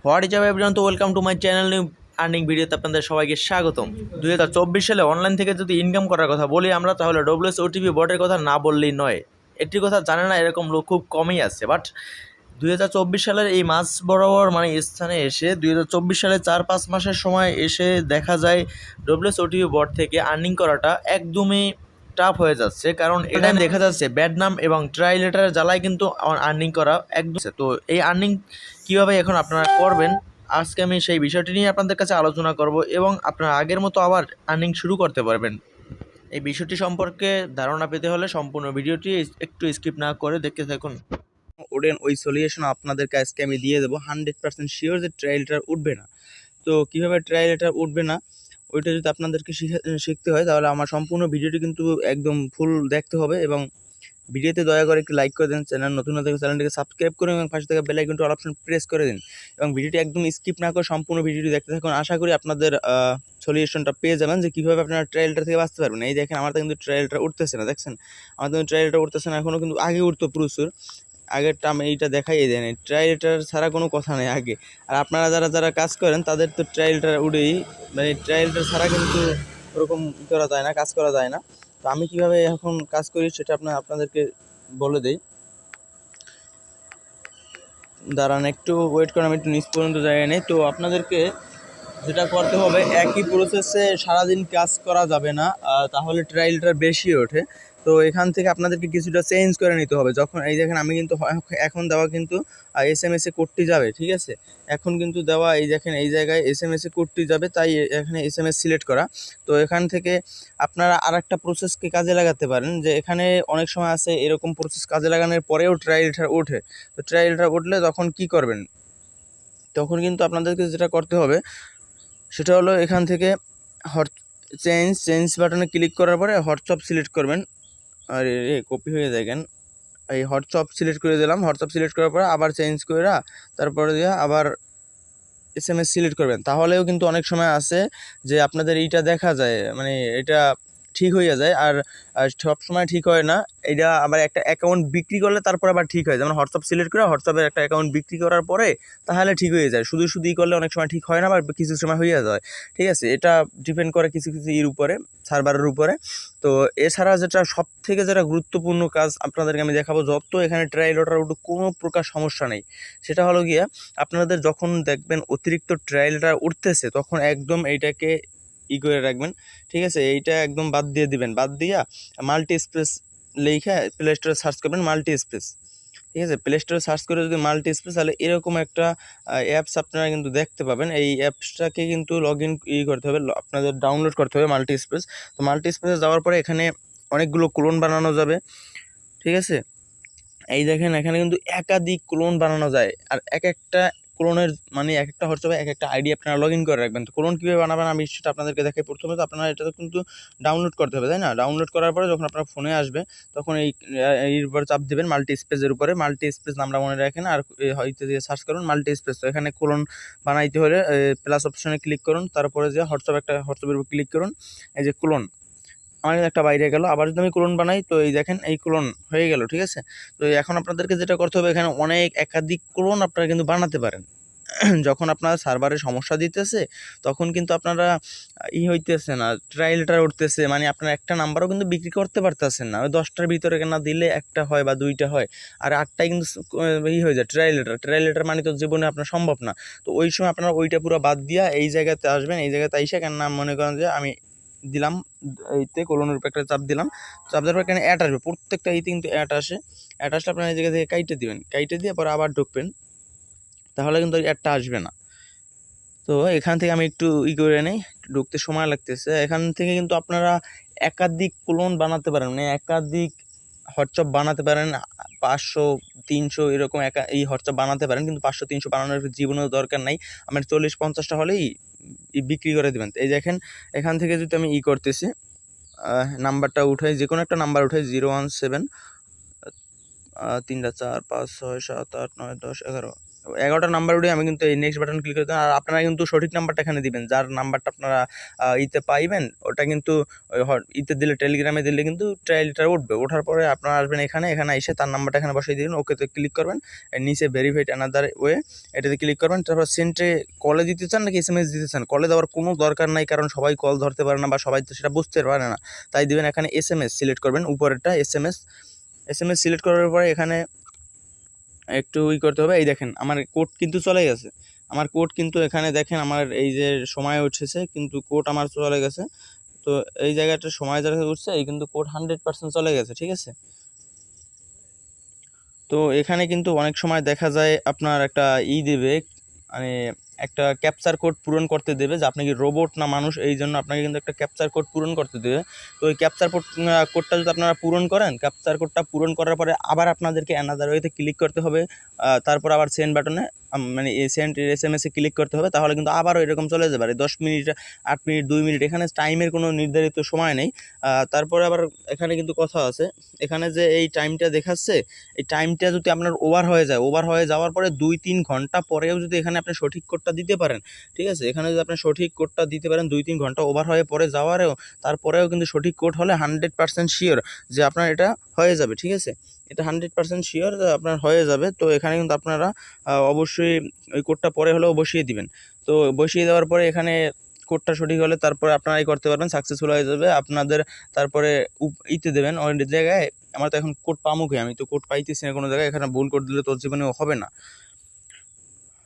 What is up everyone, তো welcome to my channel new earning ভিডিওতে আপনাদের সবাইকে স্বাগতম। 2024 সালে অনলাইন থেকে যদি ইনকাম করার কথা বলি আমরা, তাহলে ডব্লিউএস ওটিপি বটের কথা না বললেই নয়। এটির কথা জানে না এরকম লোক খুব কমই আছে। বাট 2024 সালের এই মাস বরাবর মানে স্থানে এসে 2024 সালে 4-5 মাসের সময় এসে দেখা যায় ডব্লিউএস ওটিপি বট থেকে আর্নিং করাটা একদমই টাফ হয়ে যাচ্ছে। কারণ এখানে দেখা যাচ্ছে ব্যাড নাম এবং ট্রাই লেটারের জ্বালায় কিন্তু আর্নিং করা একদম। তো এই আর্নিং কীভাবে এখন আপনারা করবেন, আজকে আমি সেই বিষয়টি নিয়ে আপনাদের কাছে আলোচনা করব এবং আপনারা আগের মতো আবার আর্নিং শুরু করতে পারবেন। এই বিষয়টি সম্পর্কে ধারণা পেতে হলে সম্পূর্ণ ভিডিওটি একটু স্কিপ না করে দেখতে থাকুন। ওই সলিউশন আপনাদেরকে আজকে আমি দিয়ে দেবো। 100% শিওর যে ট্রায়াল লেটার উঠবে না। তো কীভাবে ট্রায়াল লেটার উঠবে না ওইটা যদি আপনাদেরকে শিখতে হয়, তাহলে আমার সম্পূর্ণ ভিডিওটি কিন্তু একদম ফুল দেখতে হবে এবং ভিডিওতে দয়া করে একটু লাইক করে দিন, চ্যানেল নতুন হলে চ্যানেলটিকে সাবস্ক্রাইব করুন এবং পাশে থাকা বেল আইকনটি অল অপশন প্রেস করে দিন এবং ভিডিওটি একদম স্কিপ না করে সম্পূর্ণ ভিডিওটি দেখতে থাকুন। আশা করি আপনাদের সলিউশনটা পেয়ে যাবেন যে কীভাবে আপনারা ট্রায়াল লেটার থেকে বাঁচতে পারবেন। এই দেখেন, আমার তো কিন্তু ট্রায়াল লেটার উঠতেছে না, দেখছেন আমার তো ট্রায়াল লেটার উঠতেছে না এখনও, কিন্তু আগে উঠতো প্রচুর। আগেরটা আমি এইটা দেখাই দেয় না, ট্রায়াল লেটার ছাড়া কোনো কথা নেই আগে। আর আপনারা যারা কাজ করেন তাদের তো ট্রায়াল লেটার উঠেই, মানে ট্রায়াল লেটার ছাড়া কিন্তু ওরকম করা যায় না, কাজ করা যায় না। তো আমি কীভাবে এখন কাজ করি সেটা আপনাদেরকে বলে দেই। দাঁড়ান, একটু ওয়েট করেন, আমি একটু নিচ পর্যন্ত জায়গায় নেই। তো আপনাদেরকে যেটা করতে হবে, একই প্রসেসে সারাদিন কাজ করা যাবে না, তাহলে ট্রায়ালটা বেশি ওঠে। তো এখান থেকে আপনাদেরকে কিছুটা চেঞ্জ করে নিতে হবে। যখন এই দেখেন আমি কিন্তু এখন দেওয়া কিন্তু SMS-এ কোডটি যাবে, ঠিক আছে, এখন কিন্তু দেওয়া এই দেখেন এই জায়গায় SMS-এ কোডটি যাবে, তাই এখানে SMS সিলেক্ট করা। তো এখান থেকে আপনারা আরেকটা প্রসেসকে কাজে লাগাতে পারেন, যে এখানে অনেক সময় আছে এরকম প্রসেস কাজে লাগানোর পরেও ট্রায়ালটা ওঠে। তো ট্রায়ালটা উঠলে তখন কি করবেন, তখন কিন্তু আপনাদেরকে যেটা করতে হবে সেটা হলো এখান থেকে চেঞ্জ বাটনে ক্লিক করার পরে হোয়াটসঅ্যাপ সিলেক্ট করবেন। আর কপি হয়ে যায় কেন, এই হোয়াটসঅ্যাপ সিলেক্ট করে দিলাম। হোয়াটসঅ্যাপ সিলেক্ট করার পরে আবার চেঞ্জ করে তারপরে দিয়ে আবার SMS সিলেক্ট করবেন। তাহলেও কিন্তু অনেক সময় আছে যে আপনাদের এইটা দেখা যায়, মানে এটা ঠিক হয়ে যায়। আর সব সময় ঠিক হয় না, এটা আবার একটা অ্যাকাউন্ট বিক্রি করলে তারপর আবার ঠিক হয়। যেমন হোয়াটসঅ্যাপ সিলেক্ট করে হোয়াটসঅ্যাপের একটা অ্যাকাউন্ট বিক্রি করার পরে তাহলে ঠিক হয়ে যায়। শুধু করলে অনেক সময় ঠিক হয় না, বা কিছু সময় হয়ে যায়, ঠিক আছে। এটা ডিপেন্ড করে কিছু এর উপরে, সার্ভারের উপরে। তো এছাড়া যেটা গুরুত্বপূর্ণ কাজ আপনাদেরকে আমি দেখাবো, যত এখানে ট্রায়াল লেটার উঠুক কোনো প্রকার সমস্যা নেই, সেটা হলো গিয়ে আপনাদের যখন দেখবেন অতিরিক্ত ট্রায়াল লেটার উঠতেছে তখন একদম এইটাকে করে রাখবেন, ঠিক আছে। এইটা একদম বাদ দিয়ে দিবেন, বাদ দিয়া মাল্টি স্পেস লিখে প্লে স্টোরে সার্চ করবেন মাল্টি স্পেস, ঠিক আছে। প্লে স্টোরে সার্চ করে যদি মাল্টি স্পেস, তাহলে এরকম একটা অ্যাপস আপনারা কিন্তু দেখতে পাবেন। এই অ্যাপসটাকে কিন্তু লগ ইন করতে হবে, আপনাদের ডাউনলোড করতে হবে মাল্টি স্পেস। তো মাল্টি স্পেসে যাওয়ার পরে এখানে অনেকগুলো ক্লোন বানানো যাবে, ঠিক আছে। এই দেখেন এখানে কিন্তু একাধিক ক্লোন বানানো যায়, আর এক একটা ক্লোনের মানে এক একটা হোয়াটসঅ্যাপে এক একটা আইডি আপনারা লগ ইন করে রাখবেন। তো ক্লোন কীভাবে বানাবেন আমি সেটা আপনাদেরকে দেখাই। প্রথমে তো আপনারা এটা কিন্তু ডাউনলোড করতে হবে, তাই না। ডাউনলোড করার পরে যখন আপনার ফোনে আসবে তখন এর উপরে চাপ দেবেন মাল্টি স্পেসের উপরে। মাল্টি স্পেস নামটা মনে রাখেন, আর হয়তো দিয়ে সার্চ করুন মাল্টি স্পেস। তো এখানে ক্লোন বানাইতে হলে প্লাস অপশনে ক্লিক করুন, তারপরে যে হোয়াটসঅ্যাপের উপর ক্লিক করুন। এই যে ক্লোন আমার একটা বাইরে গেল, আবার যদি আমি ক্লোন বানাই তো এই দেখেন এই ক্লোন হয়ে গেল, ঠিক আছে। তো এখন আপনাদেরকে যেটা করতে হবে, এখানে একাধিক ক্লোন আপনারা কিন্তু বানাতে পারেন। যখন আপনার সার্ভারে সমস্যা দিতেছে তখন কিন্তু আপনারা হইতেছে না, ট্রায়াল লেটার উঠতেছে, মানে আপনার একটা নাম্বারও কিন্তু বিক্রি করতে পারতেছেন না। ওই 10টার ভিতরে না দিলে একটা হয় বা 2টা হয়, আর 8টায় কিন্তু হয়ে যায় ট্রায়াল লেটার মানে তো জীবনে আপনার সম্ভব না। তো ওই সময় আপনারা ওইটা পুরো বাদ দিয়া এই জায়গাতে আসবেন। এই জায়গাতে আইসা কেন নাম মনে করেন যে আমি দিলাম এইতে কোলনের উপর একটা চাপ দিলাম, চাপ দেওয়ার পর এখানে অ্যাড আসবে, প্রত্যেকটা এইতে কিন্তু অ্যাড আসে। অ্যাড আসলে আপনার এই জায়গা থেকে কাইটে দিবেন, কাইটে দিয়ে পরে আবার ঢুকবেন, তাহলে কিন্তু অ্যাডটা আসবে না। তো এখান থেকে আমি একটু করে নেই, ঢুকতে সময় লাগতেছে। এখান থেকে কিন্তু আপনারা একাধিক ক্লোন বানাতে পারেন, মানে একাধিক হোয়াটসঅ্যাপ বানাতে পারেন। 500-300 এরকম এই হোয়াটসঅ্যাপ বানাতে পারেন, কিন্তু 500-300 বানানোর জীবনেও দরকার নাই। আমার 40-50টা হলেই বিক্রি করে দেবেন। এই দেখেন এখান থেকে যদি আমি করতেছি, নাম্বারটা উঠাই, যে কোনো একটা নাম্বার উঠাই, 017 3 4 5 6 7 8 9 10 11 11টা নাম্বার উঠে আমি কিন্তু এই নেক্সট বাটন ক্লিক করতে, আর আপনারা কিন্তু সঠিক নাম্বারটা এখানে দিবেন, যার নাম্বারটা আপনারা ইতে পাইবেন ওটা কিন্তু ইতে দিলে, টেলিগ্রামে দিলে কিন্তু ট্রায়ালটা উঠবে। ওঠার পরে আপনারা আসবেন এখানে এসে তার নাম্বারটা এখানে বসিয়ে দিবেন, ওকেতে ক্লিক করবেন, এর নিচে ভেরিফাইড অ্যানাদার ওয়ে এটাতে ক্লিক করবেন। তারপর সেন্টে কলে দিতে চান নাকি SMS দিতে চান, কলে দেওয়ার কোনো দরকার নাই, কারণ সবাই কল ধরতে পারে না বা সবাই তো সেটা বুঝতে পারে না, তাই দিবেন এখানে SMS সিলেক্ট করবেন, উপরেরটা SMS সিলেক্ট করার পরে এখানে একটু করতে হবে। এই দেখেন আমার কোড কিন্তু চলে গেছে, আমার কোড কিন্তু এখানে দেখেন আমার এই যে সময় উঠেছে কিন্তু কোড আমার চলে গেছে। তো এই জায়গাটা সময় যারা উঠছে এই কিন্তু কোড 100% চলে গেছে, ঠিক আছে। তো এখানে কিন্তু অনেক সময় দেখা যায় আপনার একটা দেবে, মানে একটা ক্যাপচার কোড পূরণ করতে দেবে যে আপনি কি রোবট না মানুষ, এই জন্য আপনাকে কিন্তু একটা ক্যাপচার কোড পূরণ করতে দেবে। তো ওই ক্যাপচার কোডটা যদি আপনারা পূরণ করেন, ক্যাপচার কোডটা পূরণ করার পরে আবার আপনাদেরকে অ্যানাদার ওয়েতে ক্লিক করতে হবে, তারপর আবার সেন্ড বাটনে মানে সেন্ড SMS-এ ক্লিক করতে হবে, তাহলে কিন্তু আবারও এরকম চলে যাবে 10 মিনিট 8 মিনিট 2 মিনিট, এখানে টাইমের কোনো নির্ধারিত সময় নেই। তারপরে আবার এখানে কিন্তু কথা আছে, এখানে যে এই টাইমটা দেখাচ্ছে এই টাইমটা যদি আপনার ওভার হয়ে যাওয়ার পরে 2-3 ঘন্টা পরেও যদি এখানে আপনি সঠিক কোডটা দিতে পারেন, ঠিক আছে, এখানে যদি আপনি সঠিক কোডটা দিতে পারেন 2-3 ঘন্টা ওভার হয়ে পরে যাওয়ারেও, তারপরেও কিন্তু সঠিক কোড হলে 100% শিওর যে আপনার এটা হয়ে যাবে, ঠিক আছে, এটা 100% শিওর যে আপনার হয়ে যাবে। তো এখানে কিন্তু আপনারা অবশ্যই ওই কোডটা পরে হলেও বসিয়ে দিবেন। তো বসিয়ে দেওয়ার পরে এখানে কোডটা সঠিক হলে তারপরে আপনারাই করতে পারবেন, সাকসেসফুল হয়ে যাবে আপনাদের। তারপরে ইতে দেবেন ওই জায়গায়, আমার তো এখন কোড পামুকে, আমি তো কোড পাইতেছি না কোনো জায়গায়, এখানে ভুল কোড দিলে তোর জীবনেও হবে না,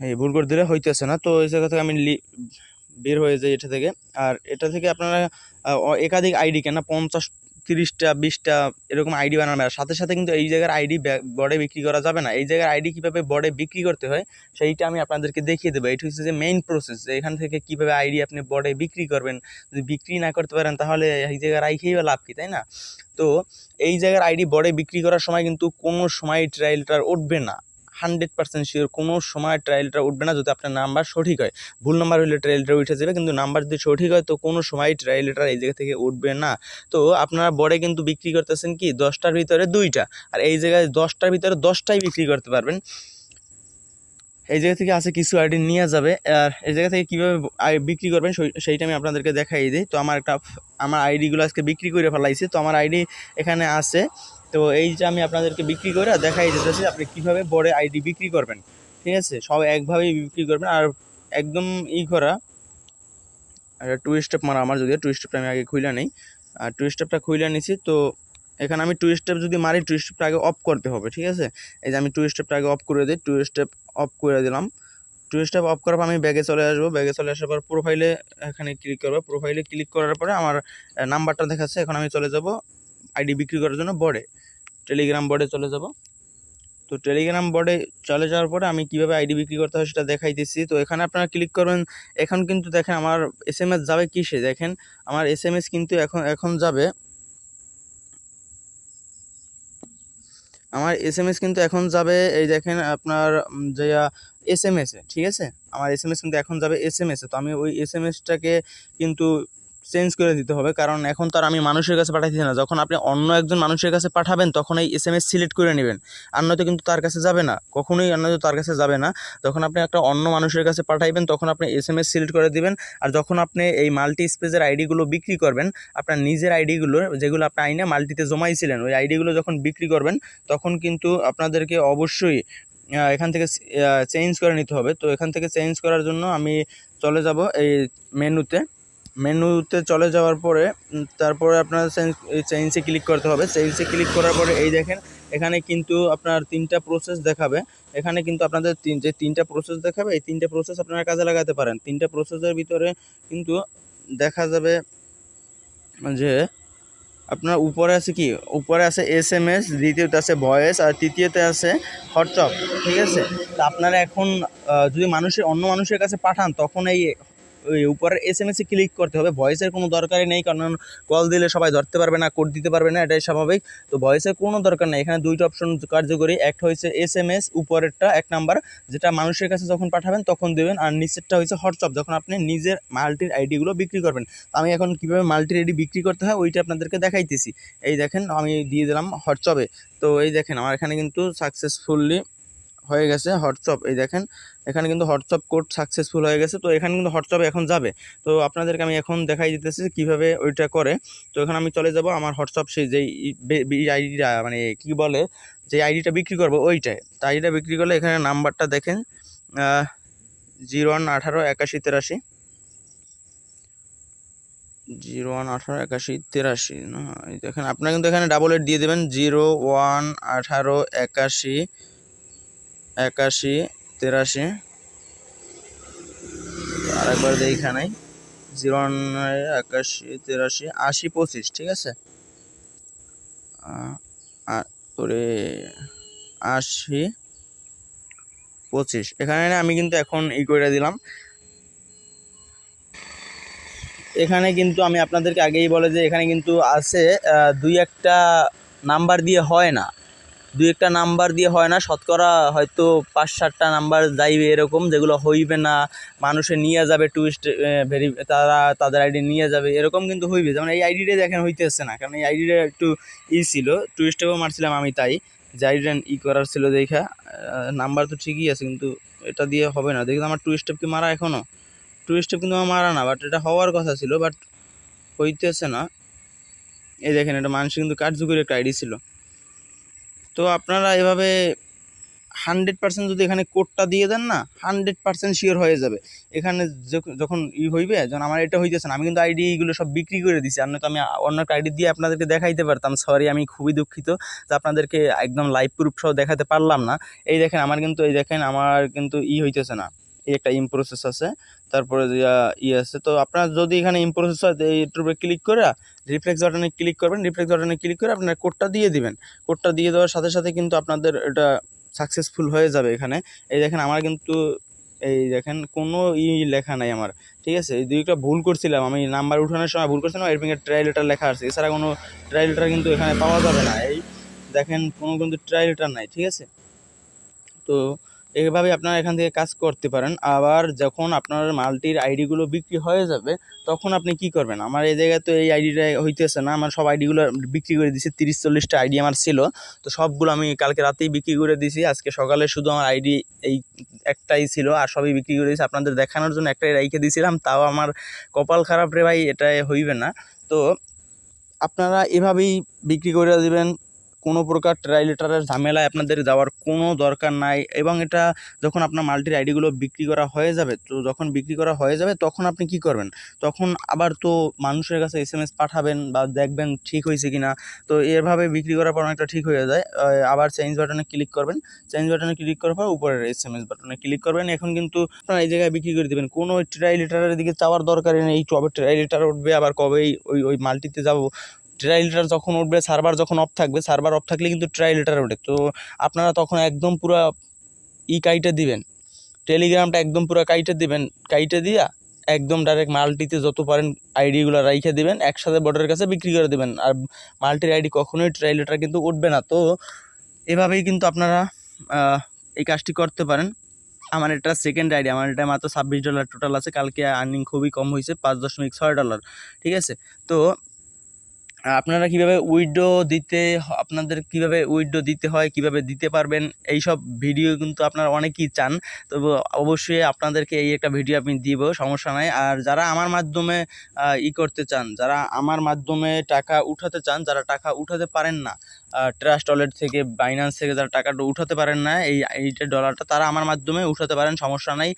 এই ভুল করে দিলে হইতেছে না। তো এই জায়গা থেকে আমি বের হয়ে যাই এটা থেকে। আর এটা থেকে আপনারা একাধিক আইডি কেন 50 30টা 20টা এরকম আইডি বানাবেন, আর সাথে সাথে কিন্তু এই জায়গার আইডি বডে বিক্রি করা যাবে না। এই জায়গার আইডি কীভাবে বডে বিক্রি করতে হয় সেইটা আমি আপনাদেরকে দেখিয়ে দেবো। এইটা হচ্ছে যে মেইন প্রসেস, এখান থেকে কীভাবে আইডি আপনি বডে বিক্রি করবেন। যদি বিক্রি না করতে পারেন তাহলে এই জায়গার রাইখেই বা লাভ কী, তাই না? তো এই জায়গার আইডি বডে বিক্রি করার সময় কিন্তু কোনো সময় ট্রায়ালটা উঠবে না, 100% শিওর কোনো সময় ট্রায়ালটা উঠবে না যদি আপনার নাম্বার সঠিক হয়। ভুল নাম্বার হলে ট্রায়ালটা উঠে যাবে, কিন্তু নাম্বার যদি সঠিক হয় তো কোনো সময় ট্রায়ালটা এই জায়গা থেকে উঠবে না। তো আপনারা বড়ে কিন্তু বিক্রি করতেছেন কি 10টার ভিতরে 2টা, আর এই জায়গায় 10টার ভিতরে 10টাই বিক্রি করতে পারবেন। এই জায়গা থেকে আছে কিছু আইডি নিয়ে যাবে, আর এই জায়গা থেকে কীভাবে বিক্রি করবেন সেইটা আমি আপনাদেরকে দেখাই দিই। তো আমার আইডিগুলো আজকে বিক্রি করে ফেলাইছি, তো আমার আইডি এখানে আছে। তো এই যে আমি আপনাদেরকে বিক্রি করে দেখাই দিতেছি আপনি কীভাবে বড় আইডি বিক্রি করবেন, ঠিক আছে, সব একভাবেই বিক্রি করবেন। আর একদম করা টু স্টেপ মারা, আমার যদি টু স্টেপটা আমি আগে খুলে নিই, আর টু স্টেপটা খুলে নিছি। তো এখানে আমি টু স্টেপ যদি মারি, টু স্টেপটা আগে অফ করতে হবে, ঠিক আছে। এই যে আমি টু স্টেপটা আগে অফ করে দিই, টু স্টেপ অফ করে দিলাম। টু স্টেপ অফ করার পর আমি ব্যাগে চলে আসবো, ব্যাগে চলে আসার পর প্রোফাইলে এখানে ক্লিক করবো, প্রোফাইলে ক্লিক করার পরে আমার নাম্বারটা দেখাচ্ছে। এখন আমি চলে যাব আইডি বিক্রি করার জন্য বডে, টেলিগ্রাম বডে চলে যাব। তো টেলিগ্রাম বডে চলে যাওয়ার পরে আমি কীভাবে আইডি বিক্রি করতে হয় সেটা দেখাইতেছি। তো এখানে আপনারা ক্লিক করবেন। এখন কিন্তু দেখেন আমার SMS যাবে কিসে, দেখেন আমার SMS কিন্তু এখন যাবে, আমার SMS কিন্তু এখন যাবে, এই দেখেন আপনার যে SMS-এ, ঠিক আছে, আমার SMS কিন্তু এখন যাবে SMS-এ। তো আমি ওই SMS-টাকে কিন্তু চেঞ্জ করে দিতে হবে, কারণ এখন তো আর আমি মানুষের কাছে পাঠাইছি না। যখন আপনি অন্য একজন মানুষের কাছে পাঠাবেন তখন এই SMS সিলেক্ট করে নেবেন, আর নয়তো কিন্তু তার কাছে যাবে না, কখনোই আর নয়তো তার কাছে যাবে না। যখন আপনি একটা অন্য মানুষের কাছে পাঠাইবেন তখন আপনি SMS সিলেক্ট করে দিবেন। আর যখন আপনি এই মাল্টি স্পেসের আইডিগুলো বিক্রি করবেন, আপনার নিজের আইডিগুলো যেগুলো আপনি আইনে মাল্টিতে জমাইছিলেন, ওই আইডিগুলো যখন বিক্রি করবেন তখন কিন্তু আপনাদেরকে অবশ্যই এখান থেকে চেঞ্জ করে নিতে হবে। তো এখান থেকে চেঞ্জ করার জন্য আমি চলে যাব এই মেনুতে চলে যাওয়ার পরে তারপরে আপনার চেঞ্জে ক্লিক করতে হবে। চেঞ্জে ক্লিক করার পরে এই দেখেন এখানে কিন্তু আপনার 3টা প্রসেস দেখাবে। এখানে কিন্তু আপনাদের যে 3টা প্রসেস দেখাবে, এই 3টা প্রসেস আপনারা কাজে লাগাতে পারেন। 3টা প্রসেসের ভিতরে কিন্তু দেখা যাবে যে আপনার উপরে আছে কি, উপরে আছে SMS, দ্বিতীয়তে আছে ভয়েস, আর তৃতীয়তে আছে হোয়াটসঅ্যাপ, ঠিক আছে। তো আপনারা এখন যদি অন্য মানুষের কাছে পাঠান তখন ওই উপরের SMS-এ ক্লিক করতে হবে, ভয়েসের কোনো দরকারই নেই, কারণ কল দিলে সবাই ধরতে পারবে না, কোড দিতে পারবে না, এটাই স্বাভাবিক। তো ভয়েসের কোনো দরকার নেই, এখানে 2টা অপশন কার্যকরী। একটা হচ্ছে SMS, উপরেরটা 1 নাম্বার, যেটা মানুষের কাছে যখন পাঠাবেন তখন দেবেন, আর নিচেরটা হচ্ছে হোয়াটসঅ্যাপ, যখন আপনি নিজের মাল্টির আইডিগুলো বিক্রি করবেন। আমি এখন কীভাবে মাল্টির আইডি বিক্রি করতে হয় ওইটা আপনাদেরকে দেখাইতেছি। এই দেখেন আমি দিয়ে দিলাম হোয়াটসঅ্যাপে। তো এই দেখেন আমার এখানে কিন্তু সাকসেসফুলি হয়ে গেছে হোয়াটসঅ্যাপ, এই দেখেন এখানে কিন্তু হোয়াটসঅ্যাপ কোড সাকসেসফুল হয়ে গেছে। তো এখানে কিন্তু হোয়াটসঅ্যাপে এখন যাবে। তো আপনাদেরকে আমি এখন দেখাই দিতেছি কীভাবে ওইটা করে। তো এখানে আমি চলে যাব আমার হোয়াটসঅ্যাপ সেই যেই আইডিটা মানে কী বলে যে আইডিটা বিক্রি করবো ওইটায়। তো আইডিটা বিক্রি করলে এখানে নাম্বারটা দেখেন 01188183 01188183 না, এই দেখেন আপনারা কিন্তু এখানে ডাবল 8 দিয়ে দেবেন 01188183 আরেকবার দিই এখানে 018183 8025, ঠিক আছে ওরে 8025 এখানে আমি কিন্তু এখন করে দিলাম। এখানে কিন্তু আমি আপনাদেরকে আগেই বলে যে এখানে কিন্তু আছে 2-1টা নাম্বার দিয়ে হয় না, 2-1টা নাম্বার দিয়ে হয় না, শতকরা হয়তো 5-7টা নাম্বার যাইবে এরকম, যেগুলো হইবে না, মানুষে নিয়ে যাবে টুইস্ট তারা তাদের আইডি নিয়ে যাবে এরকম কিন্তু হইবে। যেমন এই আইডিটা দেখেন হইতেছে না, কারণ এই আইডিটা একটু ছিল, টুইস্টেও মারছিলাম আমি, তাই যে আইডিটা করার ছিল দেখা। নাম্বার তো ঠিকই আছে কিন্তু এটা দিয়ে হবে না। দেখি আমার টুইস্টেপ কি মারা, এখনও টুইস্টেপ কিন্তু আমার মারা না, বাট এটা হওয়ার কথা ছিল, বাট হইতেছে না। এই দেখেন এটা মানুষ কিন্তু কার্যকরী একটা আইডি ছিল। তো আপনারা এভাবে 100% যদি এখানে কোডটা দিয়ে দেন না, 100% শিওর হয়ে যাবে। এখানে যখন হইবে, যখন আমার এটা হইতেছে না, আমি কিন্তু আইডিগুলো সব বিক্রি করে দিছি, আর তো আমি অন্য একটা আইডি দিয়ে আপনাদেরকে দেখাইতে পারতাম। সরি, আমি খুবই দুঃখিত যে আপনাদেরকে একদম লাইভ প্রুফ সহ দেখাতে পারলাম না। এই দেখেন আমার কিন্তু আমার কিন্তু হইতেছে না, এই একটা প্রসেস আছে, তারপরে আছে। তো আপনার যদি এখানে প্রসেস হয় এইটার উপরে ক্লিক করে রিফ্লেক্স বাটনে ক্লিক করবেন, রিফ্লেক্স বাটনে ক্লিক করে আপনার কোডটা দিয়ে দিবেন। কোডটা দিয়ে দেওয়ার সাথে সাথে কিন্তু আপনাদের এটা সাকসেসফুল হয়ে যাবে। এখানে এই দেখেন আমার কিন্তু এই দেখেন কোনো লেখা নাই আমার, ঠিক আছে। এই 2টা ভুল করছিলাম, আমি নাম্বার উঠানোর সময় ভুল করছিলাম, এর ফিঙ্গার ট্রাই লেটার লেখা আছে, এছাড়া কোনো ট্রাই লেটার কিন্তু এখানে পাওয়া যাবে না। এই দেখেন কোনো কিন্তু ট্রাই লেটার নাই, ঠিক আছে। তো এইভাবে আপনারা এখান থেকে কাজ করতে পারেন। আবার যখন আপনার মাল্টির আইডিগুলো বিক্রি হয়ে যাবে তখন আপনি কি করবেন, আমার এই জায়গায় তো এই আইডিটা হইতেছে না, আমার সব আইডিগুলো বিক্রি করে দিয়েছি। 30-40টা আইডি আমার ছিল, তো সবগুলো আমি কালকে রাতেই বিক্রি করে দিয়েছি। আজকে সকালে শুধু আমার আইডি এই একটাই ছিল, আর সবই বিক্রি করে দিয়েছি। আপনাদের দেখানোর জন্য একটাই রেখে দিয়েছিলাম, তাও আমার কপাল খারাপ রে ভাই, এটা হইবে না। তো আপনারা এভাবেই বিক্রি করে দিবেন, কোনো প্রকার ট্রাই লেটারের ঝামেলায় আপনাদের যাওয়ার কোনো দরকার নাই। এবং এটা যখন আপনার মাল্টির আইডিগুলো বিক্রি করা হয়ে যাবে, তো যখন বিক্রি করা হয়ে যাবে তখন আপনি কি করবেন, তখন আবার তো মানুষের কাছে SMS পাঠাবেন বা দেখবেন ঠিক হয়েছে কিনা। তো এভাবে বিক্রি করার পর অনেকটা ঠিক হয়ে যায়। আবার চেঞ্জ বাটনে ক্লিক করবেন, চেঞ্জ বাটনে ক্লিক করার পর উপরের SMS বাটনে ক্লিক করবেন। এখন কিন্তু আপনারা এই জায়গায় বিক্রি করে দেবেন, কোনো ট্রাই লেটারের দিকে যাওয়ার দরকারই নেই। কবে ট্রাই লেটার উঠবে, আবার কবেই ওই মাল্টিতে যাব, ট্রাই লেটার যখন উঠবে, সার্ভার যখন অফ থাকবে, সার্ভার অফ থাকলে কিন্তু ট্রাই লেটার ওঠে। তো আপনারা তখন একদম পুরো কাইটে দিবেন, টেলিগ্রামটা একদম পুরো কাইটে দিবেন, কাইটে দিয়া একদম ডাইরেক্ট মাল্টিতে যত পারেন আইডিগুলো রাইখে দিবেন, একসাথে বর্ডারের কাছে বিক্রি করে দেবেন। আর মাল্টির আইডি কখনোই ট্রাই লেটার কিন্তু উঠবে না। তো এভাবেই কিন্তু আপনারা এই কাজটি করতে পারেন। আমার এটা সেকেন্ড আইডি, আমার এটা মাত্র $26 টোটাল আছে। কালকে আর্নিং খুবই কম হয়েছে, $5.6, ঠিক আছে। তো আপনারা কিভাবে উইথড্র আপনাদের কিভাবে উইথড্র দিতে হয়, কিভাবে দিতে পারবেন, এই সব ভিডিও কিন্তু আপনারা অনেকেই চান। তবে অবশ্যই আপনাদেরকে এই একটা ভিডিও আমি দিব, সমস্যা নাই। আর যারা আমার মাধ্যমে করতে চান, যারা আমার মাধ্যমে টাকা উঠাতে চান, যারা টাকা উঠাতে পারেন না ট্রাস্ট ওয়ালেট থেকে, বাইন্যান্স থেকে যারা টাকাটা উঠাতে পারেন না এইটা ডলারটা, তারা আমার মাধ্যমে উঠাতে পারেন, সমস্যা নাই।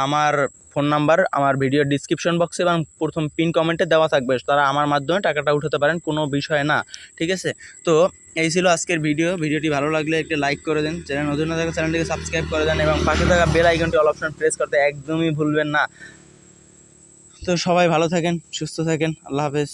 আমার ফোন নাম্বার আমার ভিডিওর ডিসক্রিপশন বক্সে এবং প্রথম পিন কমেন্টে দেওয়া থাকবে, তারা আমার মাধ্যমে টাকাটা উঠাতে পারেন, কোনো বিষয় না, ঠিক আছে। তো এই ছিল আজকের ভিডিওটি ভালো লাগলে একটা লাইক করে দেন, চ্যানেল নতুন না থাকলে চ্যানেলটিকে সাবস্ক্রাইব করে দেন এবং পাশে থাকা বেল আইকনটি অল অপশন প্রেস করতে একদমই ভুলবেন না। তো সবাই ভালো থাকেন, সুস্থ থাকেন, আল্লাহ হাফেজ।